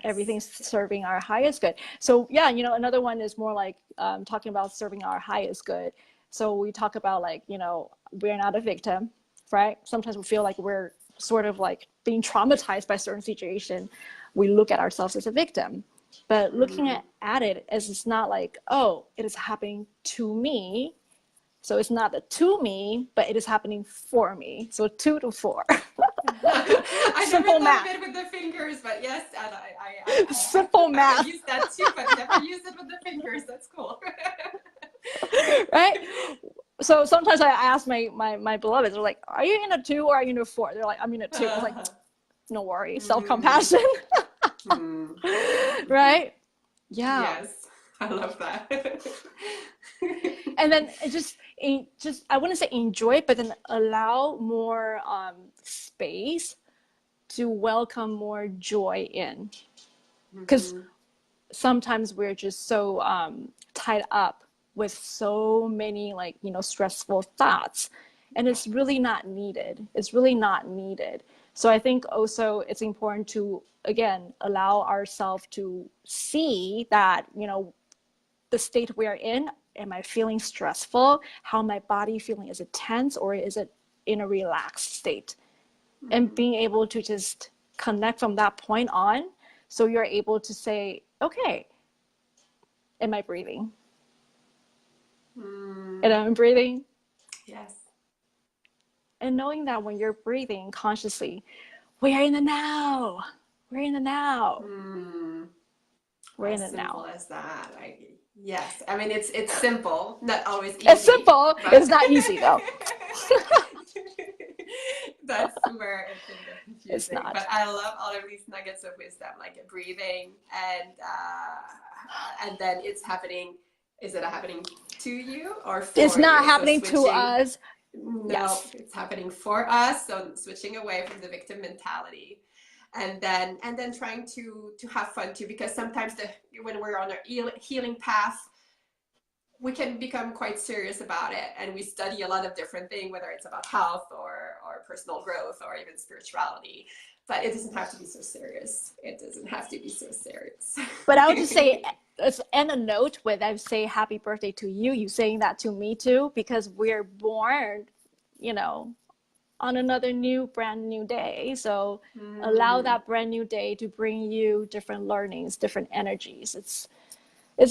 Everything's serving our highest good. So yeah, you know, another one is more like talking about serving our highest good. So we talk about like, you know, we're not a victim, right? Sometimes we feel like we're sort of like being traumatized by certain situation. We look at ourselves as a victim. But looking at it as it's not like, oh, it is happening to me. So it's not a to me, but it is happening for me. So 2 to 4. I never Simple thought math. of it with the fingers, but yes, and I Simple math. use that too, but never use it with the fingers. That's cool. Right? So sometimes I ask my beloveds, they're like, are you in a 2 or are you in a 4? They're like, I'm in a 2. I was like, no worries, self-compassion. Right? Yeah. Yes, I love that. And then it just I wouldn't say enjoy, but then allow more space to welcome more joy in, because sometimes we're just so tied up with so many, like, you know, stressful thoughts, and it's really not needed. It's really not needed. So I think also it's important to, again, allow ourselves to see that, you know, the state we are in, am I feeling stressful? How my body feeling? Is it tense or is it in a relaxed state? And being able to just connect from that point on, so you're able to say, okay, am I breathing? And I'm breathing. Yes. And knowing that when you're breathing consciously, we are in the now. We're in the now. We're in As the now. simple as that. Yes. I mean, it's simple, not always easy. It's simple. But It's not easy though. That's where it can get confusing. It's not. But I love all of these nuggets of wisdom, like breathing, and then it's happening. Is it happening to you or for you? It's not happening So to us. no, Yes. it's happening for us. So switching away from the victim mentality, and then trying to have fun too, because sometimes when we're on our healing path, we can become quite serious about it, and we study a lot of different things, whether it's about health or personal growth or even spirituality. But it doesn't have to be so serious. It doesn't have to be so serious. But I would just say, let's end a note with, I would say happy birthday to you. You saying that to me too, because we're born, you know, on another brand new day. So allow that brand new day to bring you different learnings, different energies. It's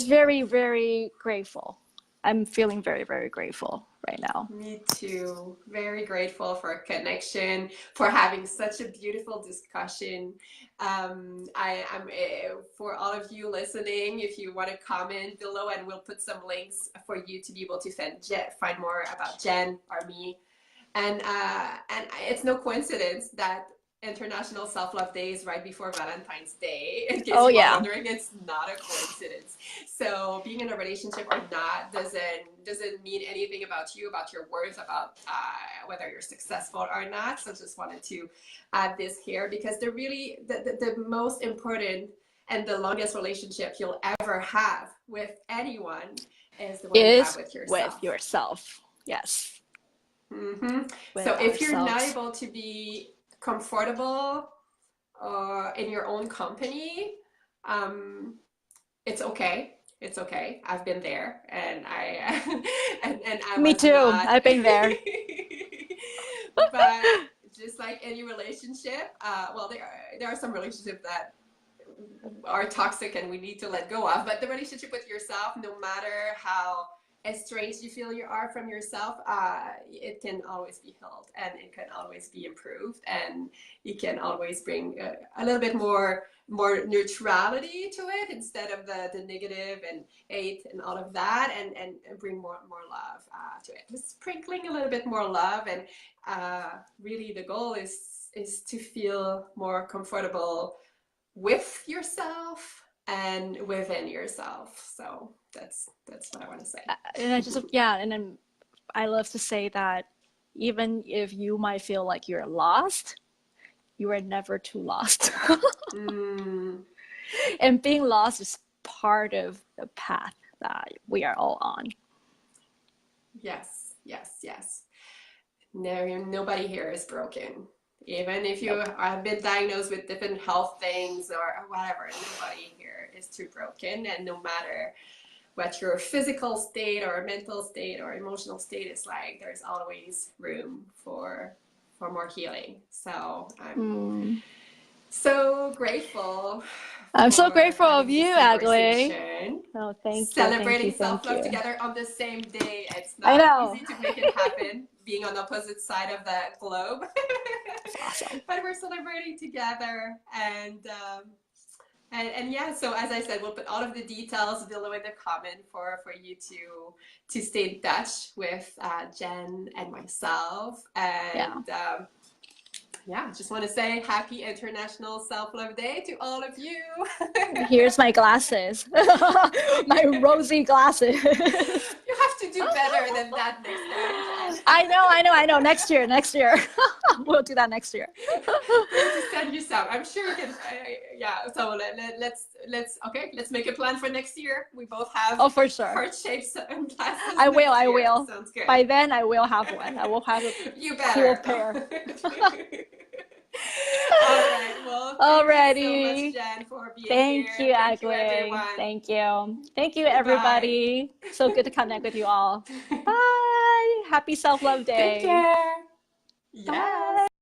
very, very grateful. I'm feeling very, very grateful right now. Me too. Very grateful for a connection, for having such a beautiful discussion. I am for all of you listening, if you want to comment below, and we'll put some links for you to be able to find more about Jen or me. And it's no coincidence that International Self-Love Day is right before Valentine's Day. In case you were wondering, it's not a coincidence. So being in a relationship or not doesn't mean anything about you, about your worth, about whether you're successful or not. So just wanted to add this here, because the most important and the longest relationship you'll ever have with anyone is the one you have with yourself. With yourself. Yes. So if you're not able to be comfortable in your own company, it's okay. It's okay. I've been there, and I Me too. I've been there. But just like any relationship, well, there are some relationships that are toxic and we need to let go of. But the relationship with yourself, no matter how estranged you feel you are from yourself, it can always be healed, and it can always be improved, and you can always bring a little bit more neutrality to it, instead of the negative and hate and all of that, and bring more love to it. Just sprinkling a little bit more love, and really the goal is to feel more comfortable with yourself and within yourself. So that's what I want to say. And I just, and then I love to say that even if you might feel like you're lost, you are never too lost. And being lost is part of the path that we are all on. Yes. Nobody here is broken. Even if you have been diagnosed with different health things or whatever, nobody here is too broken. And no matter what your physical state or mental state or emotional state is like, there's always room for more healing. So I'm so grateful I'm so for grateful of having you, this Agli. conversation. Oh, thank you, thank you, Celebrating thank self-love you. together on the same day. It's I not know. easy to make it happen, being on the opposite side of the globe. That's awesome. But we're celebrating together, and yeah, so as I said, we'll put all of the details below in the comment for you to stay in touch with Jen and myself. And yeah, just want to say happy International Self-Love Day to all of you. Here's my glasses, my rosy glasses. You have to do better than that next time, Jen. I know. Next year. We'll do that next year. We have to send you some. I'm sure you can. Yeah. So let's make a plan for next year. We both have for sure heart-shaped glasses. I will. Sounds good. By then, I will have one. I will have a cool pair. All right. Well, thank you so much, Jen, for being here. Thank you, everyone. Thank you, everybody. So good to connect with you all. Bye. Happy Self-Love Day. Take care. Yeah.